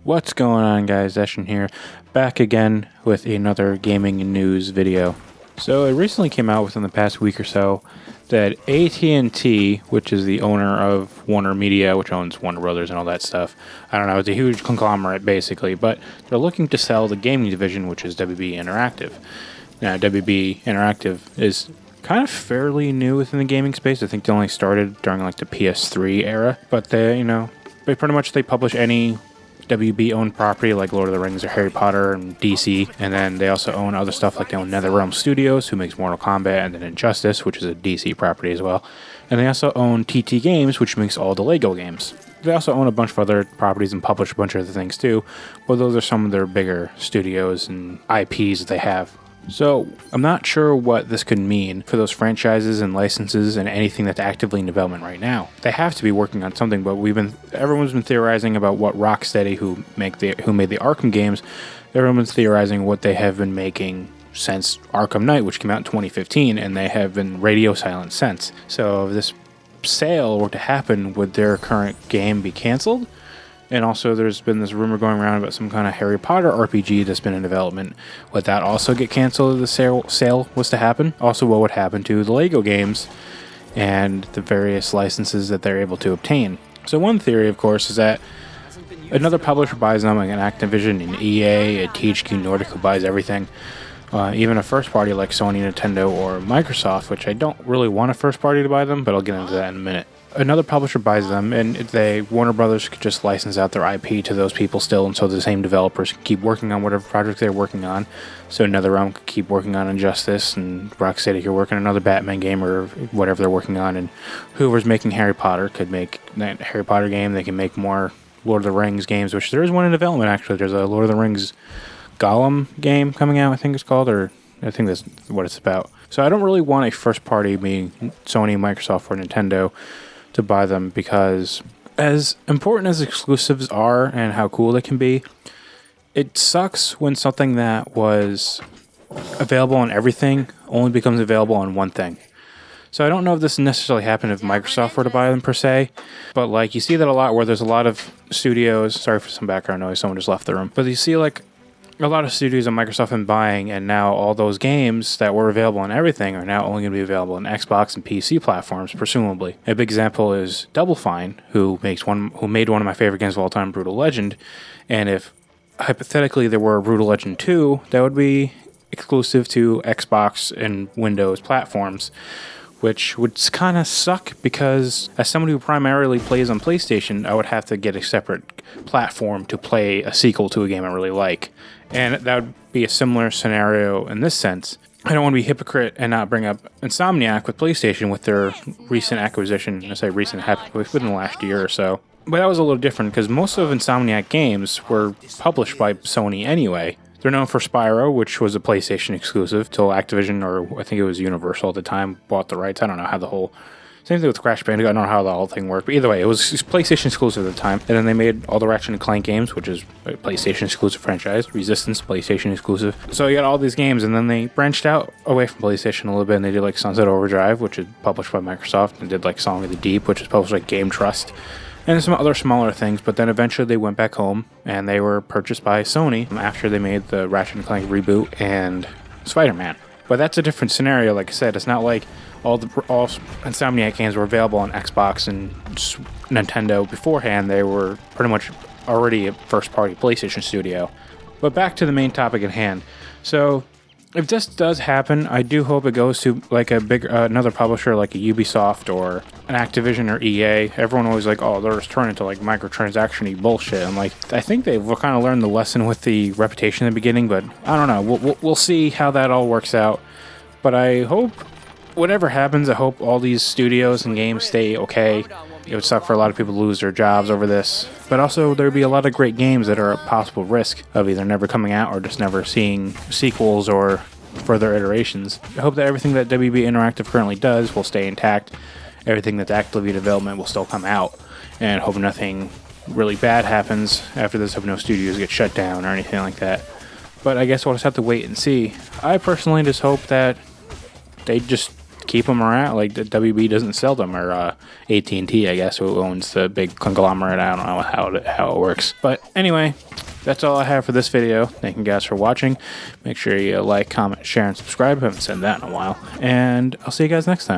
What's going on, guys? Zestran here, back again with another gaming news video. So it recently came out within the past week or so that AT&T, which is the owner of Warner Media, which owns Warner Brothers and all that stuff, I don't know, it's a huge conglomerate basically, but they're looking to sell the gaming division, which is WB Interactive. Now, WB Interactive is kind of fairly new within the gaming space. I think they only started during like the PS3 era, but they pretty much publish any WB owned property like Lord of the Rings or Harry Potter and DC, and then they also own other stuff like they own NetherRealm Studios, who makes Mortal Kombat, and then Injustice, which is a DC property as well, and they also own TT Games, which makes all the Lego games. They also own a bunch of other properties and publish a bunch of other things too, but those are some of their bigger studios and IPs that they have. So I'm not sure what this could mean for those franchises and licenses and anything that's actively in development right now. They have to be working on something, but everyone's been theorizing about what Rocksteady, who made the Arkham games, everyone's theorizing what they have been making since Arkham Knight, which came out in 2015, and they have been radio silent since. So if this sale were to happen, would their current game be canceled? And also, there's been this rumor going around about some kind of Harry Potter RPG that's been in development. Would that also get canceled if the sale was to happen? Also, what would happen to the Lego games and the various licenses that they're able to obtain? So one theory, of course, is that another publisher buys them, like an Activision, an EA, a THQ Nordic who buys everything. Even a first party like Sony, Nintendo, or Microsoft, which I don't really want a first party to buy them, but I'll get into that in a minute. Another publisher buys them, and Warner Brothers could just license out their IP to those people still, and so the same developers can keep working on whatever project they're working on. So NetherRealm could keep working on Injustice, and Rocksteady could work on another Batman game or whatever they're working on, and whoever's making Harry Potter could make that Harry Potter game. They can make more Lord of the Rings games, which there is one in development, actually. There's a Lord of the Rings Gollum game coming out, I think it's called, or I think that's what it's about. So I don't really want a first party, being Sony, Microsoft, or Nintendo, to buy them, because as important as exclusives are and how cool they can be, it sucks when something that was available on everything only becomes available on one thing. So I don't know if this necessarily happened if Microsoft were to buy them per se, but like you see that a lot where there's a lot of studios, sorry for some background noise, someone just left the room, but you see like a lot of studios that Microsoft have been buying, and now all those games that were available on everything are now only going to be available on Xbox and PC platforms, presumably. A big example is Double Fine, who made one of my favorite games of all time, Brutal Legend, and if hypothetically there were a Brutal Legend 2, that would be exclusive to Xbox and Windows platforms, which would kind of suck, because as someone who primarily plays on PlayStation, I would have to get a separate platform to play a sequel to a game I really like. And that would be a similar scenario in this sense. I don't want to be a hypocrite and not bring up Insomniac with PlayStation with their recent acquisition. I say recent, happened within the last year or so. But that was a little different, because most of Insomniac games were published by Sony anyway. They're known for Spyro, which was a PlayStation exclusive till Activision, or I think it was Universal at the time, bought the rights. I don't know how the whole... Same thing with Crash Bandicoot. I don't know how the whole thing worked. But either way, it was PlayStation exclusive at the time. And then they made all the Ratchet & Clank games, which is a PlayStation exclusive franchise. Resistance, PlayStation exclusive. So you got all these games, and then they branched out away from PlayStation a little bit, and they did like Sunset Overdrive, which is published by Microsoft, and did like Song of the Deep, which is published by Game Trust, and some other smaller things. But then eventually they went back home, and they were purchased by Sony after they made the Ratchet & Clank reboot and Spider-Man. But that's a different scenario. Like I said, it's not like all Insomniac games were available on Xbox and Nintendo beforehand. They were pretty much already a first-party PlayStation studio. But back to the main topic at hand. So if this does happen, I do hope it goes to like a big another publisher like a Ubisoft or an Activision or EA. Everyone always like, oh, they're just turning into like microtransaction-y bullshit. I'm like, I think they've kind of learned the lesson with the Reputation in the beginning, but I don't know. We'll see how that all works out. But I hope, whatever happens, I hope all these studios and games stay okay. It would suck for a lot of people to lose their jobs over this. But also, there would be a lot of great games that are at possible risk of either never coming out or just never seeing sequels or further iterations. I hope that everything that WB Interactive currently does will stay intact. Everything that's actively in development will still come out. And hope nothing really bad happens after this. Hope no studios get shut down or anything like that. But I guess we'll just have to wait and see. I personally just hope that they just keep them around, like the WB doesn't sell them, or AT&T, I guess, who owns the big conglomerate. I don't know how it works. But anyway, that's all I have for this video. Thank you guys for watching. Make sure you like, comment, share, and subscribe. I haven't said that in a while. And I'll see you guys next time.